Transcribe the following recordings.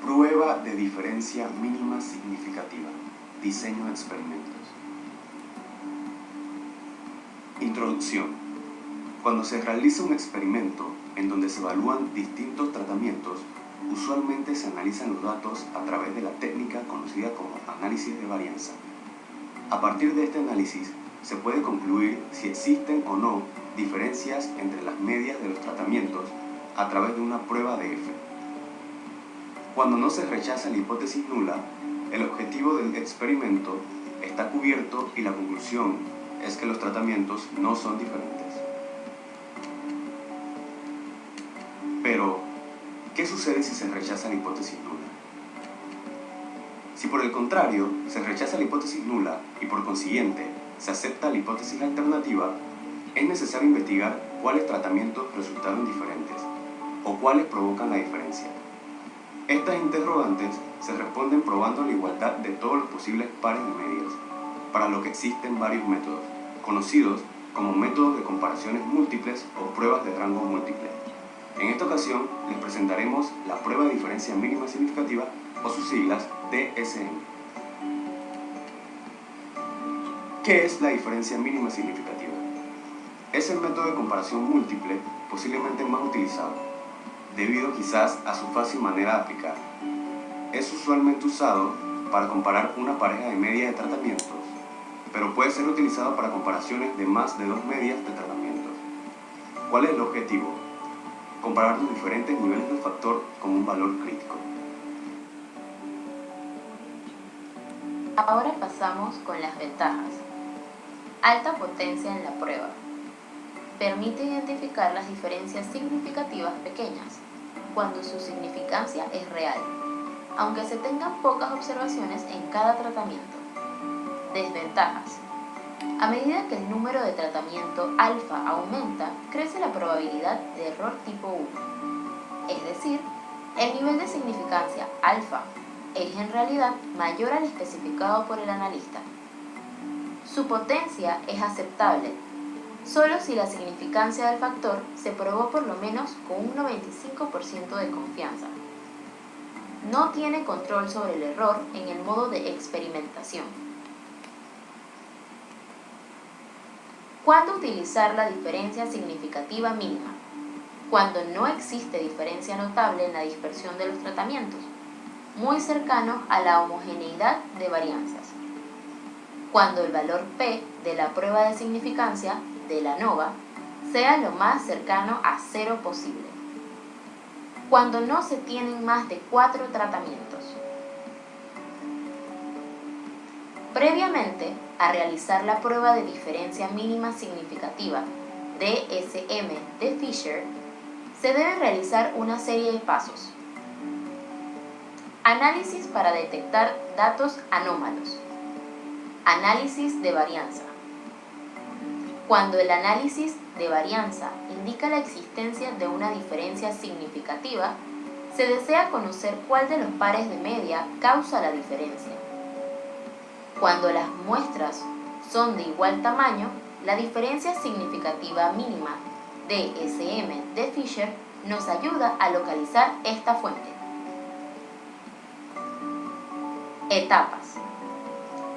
Prueba de diferencia mínima significativa. Diseño de experimentos. Introducción. Cuando se realiza un experimento en donde se evalúan distintos tratamientos, usualmente se analizan los datos a través de la técnica conocida como análisis de varianza. A partir de este análisis, se puede concluir si existen o no diferencias entre las medias de los tratamientos a través de una prueba de F. Cuando no se rechaza la hipótesis nula, el objetivo del experimento está cubierto y la conclusión es que los tratamientos no son diferentes. Pero, ¿qué sucede si se rechaza la hipótesis nula? Si por el contrario se rechaza la hipótesis nula y por consiguiente se acepta la hipótesis alternativa, es necesario investigar cuáles tratamientos resultaron diferentes o cuáles provocan la diferencia. Estas interrogantes se responden probando la igualdad de todos los posibles pares de medias, para lo que existen varios métodos, conocidos como métodos de comparaciones múltiples o pruebas de rango múltiple. En esta ocasión les presentaremos la prueba de diferencia mínima significativa o sus siglas DSM. ¿Qué es la diferencia mínima significativa? Es el método de comparación múltiple posiblemente más utilizado, debido quizás a su fácil manera de aplicar. Es usualmente usado para comparar una pareja de medias de tratamientos, pero puede ser utilizado para comparaciones de más de dos medias de tratamientos. ¿Cuál es el objetivo? Comparar los diferentes niveles del factor con un valor crítico. Ahora pasamos con las ventajas. Alta potencia en la prueba. Permite identificar las diferencias significativas pequeñas, cuando su significancia es real, aunque se tengan pocas observaciones en cada tratamiento. Desventajas. A medida que el número de tratamiento alfa aumenta, crece la probabilidad de error tipo 1. Es decir, el nivel de significancia alfa es en realidad mayor al especificado por el analista. Su potencia es aceptable solo si la significancia del factor se probó por lo menos con un 95% de confianza. No tiene control sobre el error en el modo de experimentación. ¿Cuándo utilizar la diferencia significativa mínima? Cuando no existe diferencia notable en la dispersión de los tratamientos, muy cercano a la homogeneidad de varianzas. Cuando el valor P de la prueba de significancia de la ANOVA sea lo más cercano a cero posible. Cuando no se tienen más de 4 tratamientos. Previamente a realizar la prueba de diferencia mínima significativa DSM de Fisher, se debe realizar una serie de pasos. Análisis para detectar datos anómalos. Análisis de varianza. Cuando el análisis de varianza indica la existencia de una diferencia significativa, se desea conocer cuál de los pares de media causa la diferencia. Cuando las muestras son de igual tamaño, la diferencia significativa mínima DSM de Fisher nos ayuda a localizar esta fuente. Etapas.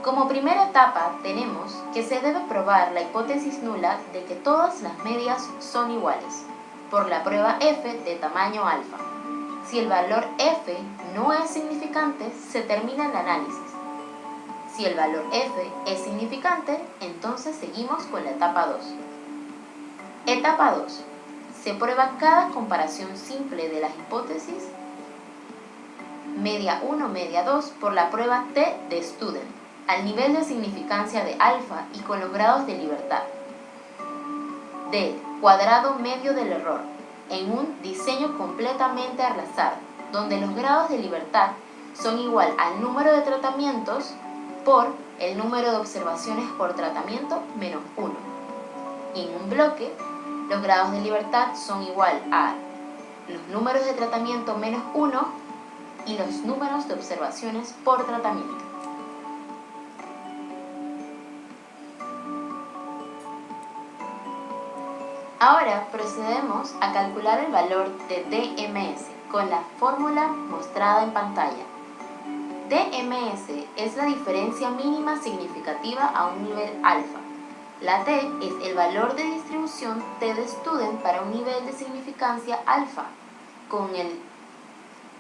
Como primera etapa tenemos que se debe probar la hipótesis nula de que todas las medias son iguales, por la prueba F de tamaño alfa. Si el valor F no es significante, se termina el análisis. Si el valor F es significante, entonces seguimos con la etapa 2. Etapa 2. Se prueba cada comparación simple de las hipótesis media 1, media 2 por la prueba T de Student, al nivel de significancia de alfa y con los grados de libertad del cuadrado medio del error, en un diseño completamente al azar, donde los grados de libertad son igual al número de tratamientos por el número de observaciones por tratamiento menos 1. Y en un bloque, los grados de libertad son igual a los números de tratamiento menos 1 y los números de observaciones por tratamiento. Ahora procedemos a calcular el valor de DMS con la fórmula mostrada en pantalla. DMS es la diferencia mínima significativa a un nivel alfa. La T es el valor de distribución T de student para un nivel de significancia alfa, con el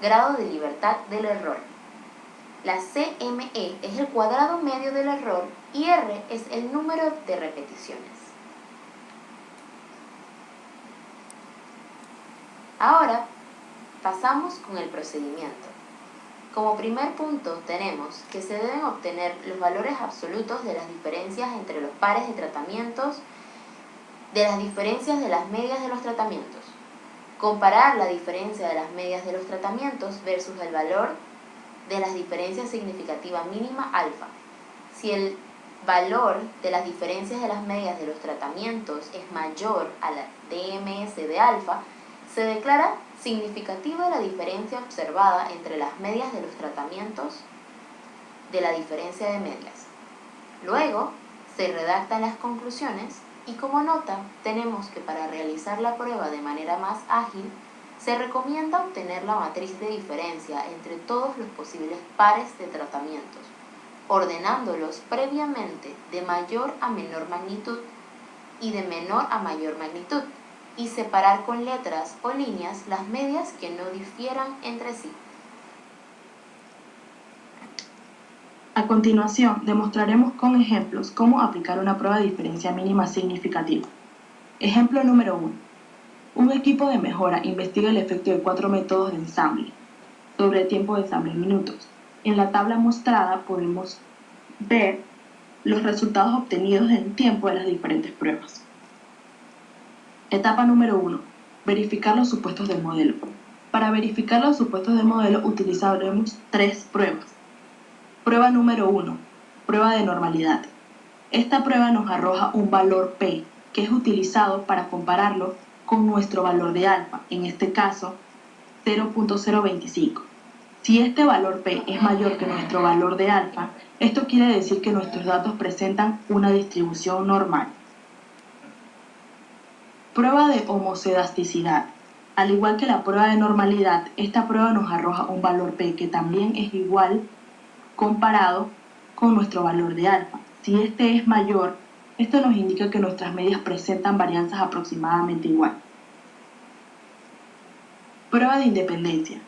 grado de libertad del error. La CME es el cuadrado medio del error y R es el número de repeticiones. Ahora pasamos con el procedimiento. Como primer punto tenemos que se deben obtener los valores absolutos de las diferencias entre los pares de tratamientos, de las diferencias de las medias de los tratamientos. Comparar la diferencia de las medias de los tratamientos versus el valor de las diferencias significativa mínima alfa. Si el valor de las diferencias de las medias de los tratamientos es mayor a la DMS de alfa, se declara significativa la diferencia observada entre las medias de los tratamientos de la diferencia de medias. Luego, se redactan las conclusiones y como nota, tenemos que para realizar la prueba de manera más ágil, se recomienda obtener la matriz de diferencia entre todos los posibles pares de tratamientos, ordenándolos previamente de mayor a menor magnitud y de menor a mayor magnitud, y separar con letras o líneas las medias que no difieran entre sí. A continuación, demostraremos con ejemplos cómo aplicar una prueba de diferencia mínima significativa. Ejemplo número 1. Un equipo de mejora investiga el efecto de 4 métodos de ensamble sobre el tiempo de ensamble en minutos. En la tabla mostrada podemos ver los resultados obtenidos en tiempo de las diferentes pruebas. Etapa número 1. Verificar los supuestos del modelo. Para verificar los supuestos del modelo utilizaremos 3 pruebas. Prueba número 1. Prueba de normalidad. Esta prueba nos arroja un valor P, que es utilizado para compararlo con nuestro valor de alfa, en este caso 0.025. Si este valor P es mayor que nuestro valor de alfa, esto quiere decir que nuestros datos presentan una distribución normal. Prueba de homocedasticidad. Al igual que la prueba de normalidad, esta prueba nos arroja un valor P que también es igual comparado con nuestro valor de alfa. Si este es mayor, esto nos indica que nuestras medias presentan varianzas aproximadamente igual. Prueba de independencia.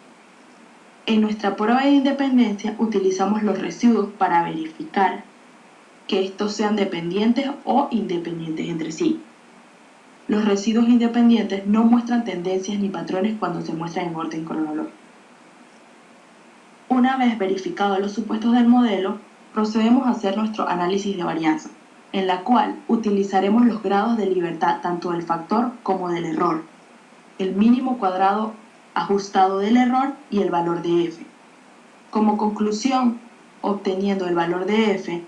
En nuestra prueba de independencia utilizamos los residuos para verificar que estos sean dependientes o independientes entre sí. Los residuos independientes no muestran tendencias ni patrones cuando se muestran en orden cronológico. Una vez verificados los supuestos del modelo, procedemos a hacer nuestro análisis de varianza, en la cual utilizaremos los grados de libertad tanto del factor como del error, el mínimo cuadrado ajustado del error y el valor de f. Como conclusión, obteniendo el valor de f,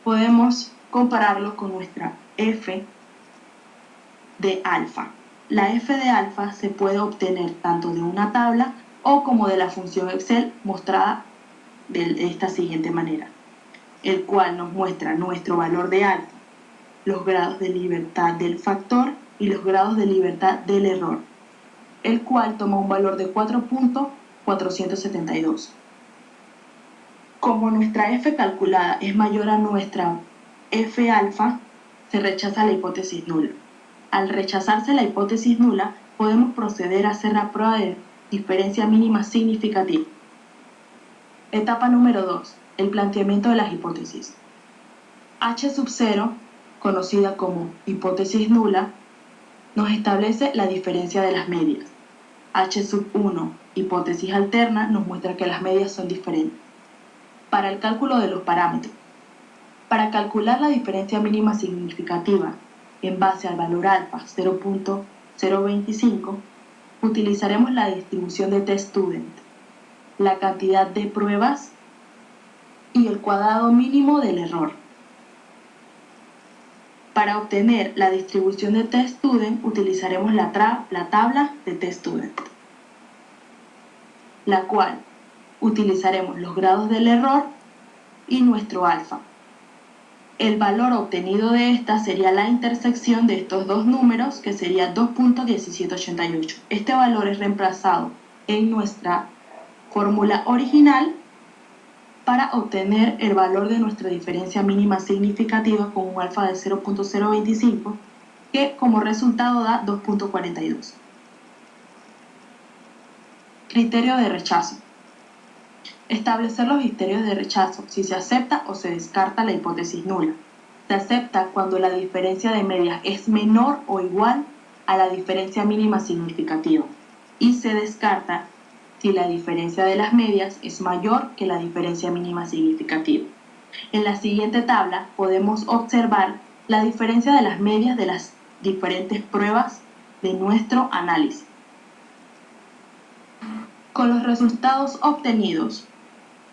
podemos compararlo con nuestra f de alfa. La f de alfa se puede obtener tanto de una tabla o como de la función Excel mostrada de esta siguiente manera, el cual nos muestra nuestro valor de alfa, los grados de libertad del factor y los grados de libertad del error, el cual toma un valor de 4.472. Como nuestra f calculada es mayor a nuestra f alfa, se rechaza la hipótesis nula. Al rechazarse la hipótesis nula, podemos proceder a hacer la prueba de diferencia mínima significativa. Etapa número 2. El planteamiento de las hipótesis. H sub 0, conocida como hipótesis nula, nos establece la diferencia de las medias. H sub 1, hipótesis alterna, nos muestra que las medias son diferentes. Para el cálculo de los parámetros. Para calcular la diferencia mínima significativa en base al valor alfa 0.025, utilizaremos la distribución de t-student, la cantidad de pruebas y el cuadrado mínimo del error. Para obtener la distribución de t-student utilizaremos la tabla de t-student, la cual utilizaremos los grados del error y nuestro alfa. El valor obtenido de esta sería la intersección de estos dos números, que sería 2.1788. Este valor es reemplazado en nuestra fórmula original para obtener el valor de nuestra diferencia mínima significativa con un alfa de 0.025 que como resultado da 2.42. Criterio de rechazo. Establecer los criterios de rechazo si se acepta o se descarta la hipótesis nula. Se acepta cuando la diferencia de medias es menor o igual a la diferencia mínima significativa y se descarta si la diferencia de las medias es mayor que la diferencia mínima significativa. En la siguiente tabla podemos observar la diferencia de las medias de las diferentes pruebas de nuestro análisis. Con los resultados obtenidos,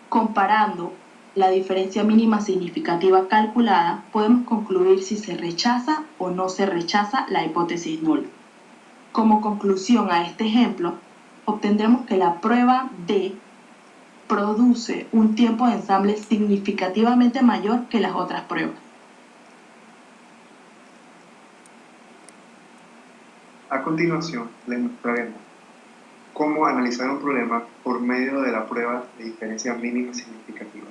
comparando la diferencia mínima significativa calculada, podemos concluir si se rechaza o no se rechaza la hipótesis nula. Como conclusión a este ejemplo, obtendremos que la prueba D produce un tiempo de ensamble significativamente mayor que las otras pruebas. A continuación, les mostraremos cómo analizar un problema por medio de la prueba de diferencia mínima significativa.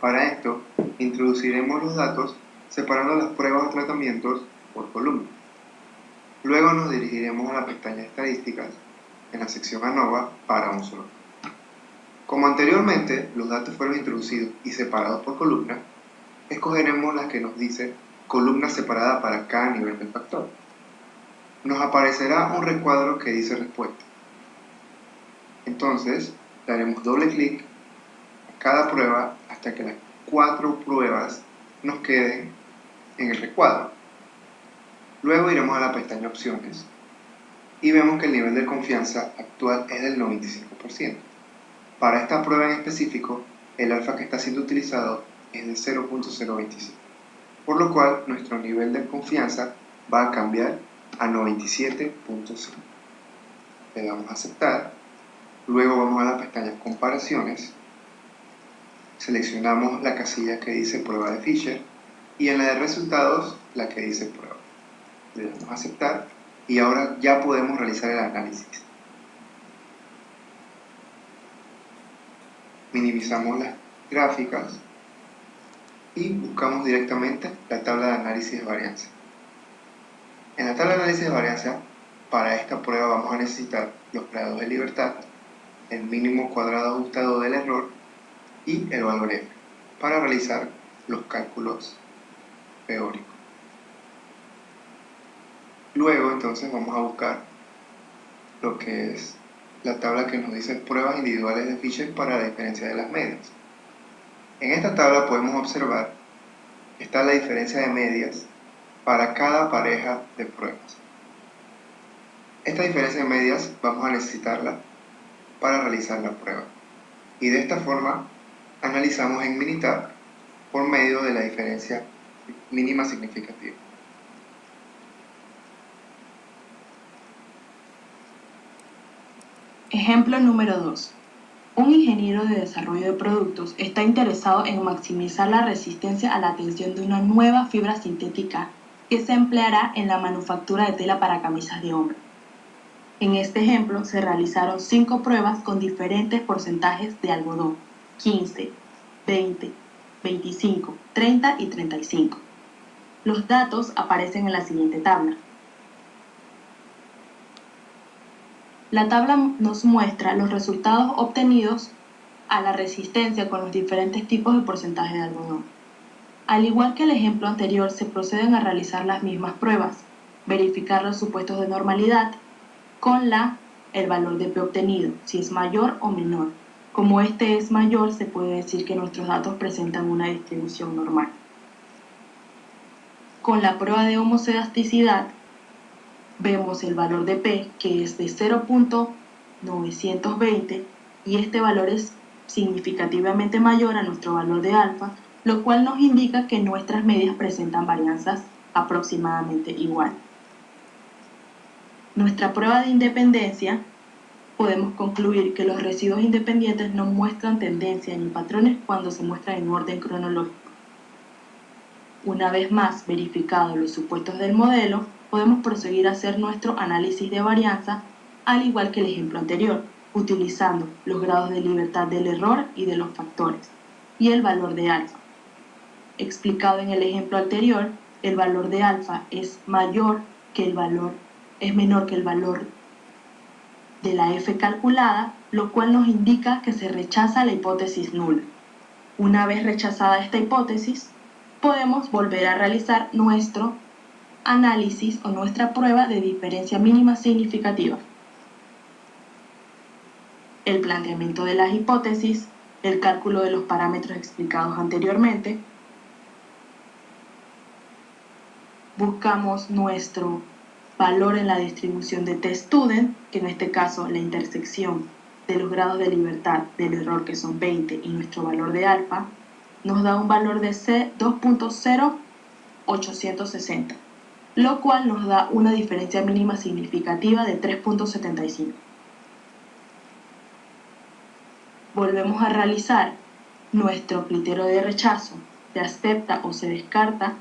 Para esto, introduciremos los datos separando las pruebas o tratamientos por columna. Luego nos dirigiremos a la pestaña Estadísticas en la sección ANOVA para un solo. Como anteriormente los datos fueron introducidos y separados por columna, escogeremos la que nos dice columna separada para cada nivel del factor. Nos aparecerá un recuadro que dice respuesta. Entonces, daremos doble clic a cada prueba hasta que las 4 pruebas nos queden en el recuadro. Luego iremos a la pestaña Opciones y vemos que el nivel de confianza actual es del 95%. Para esta prueba en específico, el alfa que está siendo utilizado es de 0.025, por lo cual nuestro nivel de confianza va a cambiar a 97.5. Le damos a aceptar. Luego vamos a la pestaña Comparaciones, seleccionamos la casilla que dice prueba de Fisher y en la de resultados la que dice prueba. Le damos a aceptar y ahora ya podemos realizar el análisis. Minimizamos las gráficas y buscamos directamente la tabla de análisis de varianza. En la tabla de análisis de varianza, para esta prueba vamos a necesitar los grados de libertad, el mínimo cuadrado ajustado del error y el valor F para realizar los cálculos teóricos. Luego entonces vamos a buscar lo que es la tabla que nos dice pruebas individuales de Fisher para la diferencia de las medias. En esta tabla podemos observar que está la diferencia de medias para cada pareja de pruebas. Esta diferencia de medias vamos a necesitarla para realizar la prueba. Y de esta forma analizamos en Minitab por medio de la diferencia mínima significativa. Ejemplo número 2. Un ingeniero de desarrollo de productos está interesado en maximizar la resistencia a la tensión de una nueva fibra sintética que se empleará en la manufactura de tela para camisas de hombre. En este ejemplo se realizaron 5 pruebas con diferentes porcentajes de algodón, 15, 20, 25, 30 y 35. Los datos aparecen en la siguiente tabla. La tabla nos muestra los resultados obtenidos a la resistencia con los diferentes tipos de porcentaje de algodón. Al igual que el ejemplo anterior, se proceden a realizar las mismas pruebas, verificar los supuestos de normalidad con el valor de P obtenido, si es mayor o menor. Como este es mayor, se puede decir que nuestros datos presentan una distribución normal. Con la prueba de homoelasticidad, vemos el valor de P, que es de 0.920, y este valor es significativamente mayor a nuestro valor de alfa, lo cual nos indica que nuestras medias presentan varianzas aproximadamente igual. Nuestra prueba de independencia, podemos concluir que los residuos independientes no muestran tendencia ni patrones cuando se muestran en orden cronológico. Una vez más verificados los supuestos del modelo, podemos proseguir a hacer nuestro análisis de varianza, al igual que el ejemplo anterior. utilizando los grados de libertad del error y de los factores, y el valor de alfa. Explicado en el ejemplo anterior, el valor de alfa es menor que el valor de la f calculada, lo cual nos indica que se rechaza la hipótesis nula. Una vez rechazada esta hipótesis, podemos volver a realizar nuestro análisis o nuestra prueba de diferencia mínima significativa. El planteamiento de las hipótesis, el cálculo de los parámetros explicados anteriormente. Buscamos nuestro valor en la distribución de t-student, que en este caso la intersección de los grados de libertad del error, que son 20, y nuestro valor de alfa, nos da un valor de C 2.0860, lo cual nos da una diferencia mínima significativa de 3.75. Volvemos a realizar nuestro criterio de rechazo, se acepta o se descarta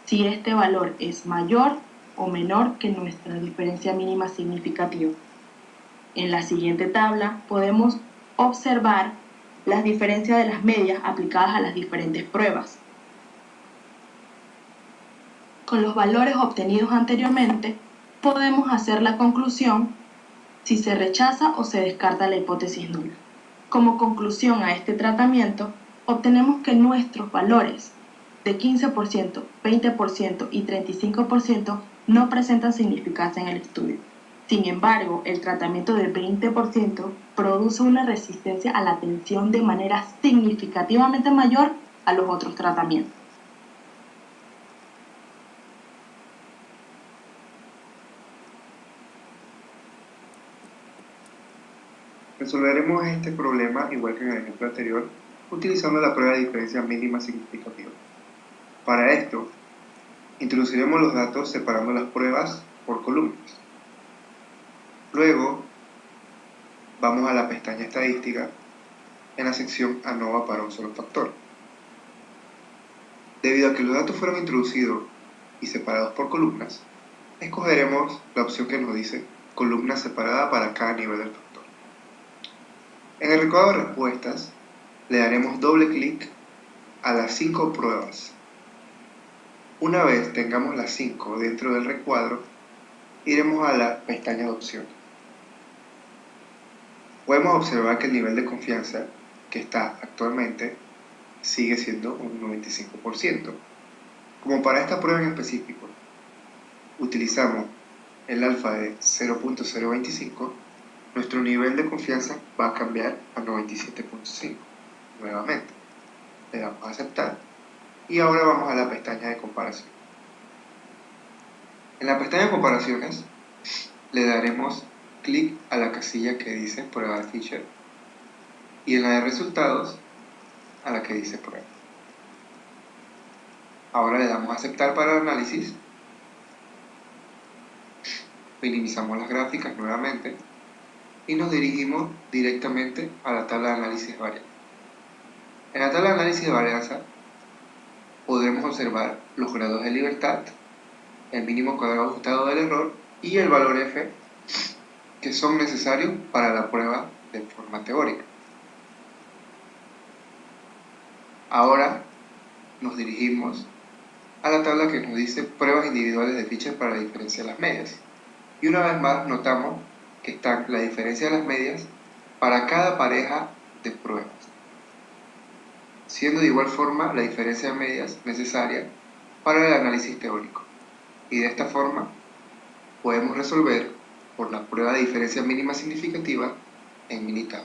si este valor es mayor o menor que nuestra diferencia mínima significativa. En la siguiente tabla podemos observar las diferencias de las medias aplicadas a las diferentes pruebas. Con los valores obtenidos anteriormente, podemos hacer la conclusión si se rechaza o se descarta la hipótesis nula. Como conclusión a este tratamiento, obtenemos que nuestros valores de 15%, 20% y 35% no presentan significancia en el estudio. Sin embargo, el tratamiento del 20% produce una resistencia a la tensión de manera significativamente mayor a los otros tratamientos. Resolveremos este problema, igual que en el ejemplo anterior, utilizando la prueba de diferencia mínima significativa. Para esto, introduciremos los datos separando las pruebas por columnas. Luego, vamos a la pestaña estadística en la sección ANOVA para un solo factor. Debido a que los datos fueron introducidos y separados por columnas, escogeremos la opción que nos dice columna separada para cada nivel del factor. En el recuadro de respuestas, le daremos doble clic a las 5 pruebas. Una vez tengamos las 5 dentro del recuadro, iremos a la pestaña de opciones. Podemos observar que el nivel de confianza que está actualmente sigue siendo un 95%. Como para esta prueba en específico, utilizamos el alfa de 0.025, nuestro nivel de confianza va a cambiar a 97.5. Nuevamente, le damos a aceptar y ahora vamos a la pestaña de comparación. En la pestaña de comparaciones le daremos clic a la casilla que dice prueba de Fisher y en la de resultados a la que dice prueba. Ahora le damos a aceptar para el análisis, minimizamos las gráficas nuevamente y nos dirigimos directamente a la tabla de análisis de varianza. En la tabla de análisis de varianza podremos observar los grados de libertad, el mínimo cuadrado ajustado del error y el valor F que son necesarios para la prueba de forma teórica. Ahora nos dirigimos a la tabla que nos dice pruebas individuales de Fisher para la diferencia de las medias. Y una vez más notamos que está la diferencia de las medias para cada pareja de pruebas, siendo de igual forma la diferencia de medias necesaria para el análisis teórico. Y de esta forma podemos resolver por la prueba de diferencia mínima significativa en Minitab.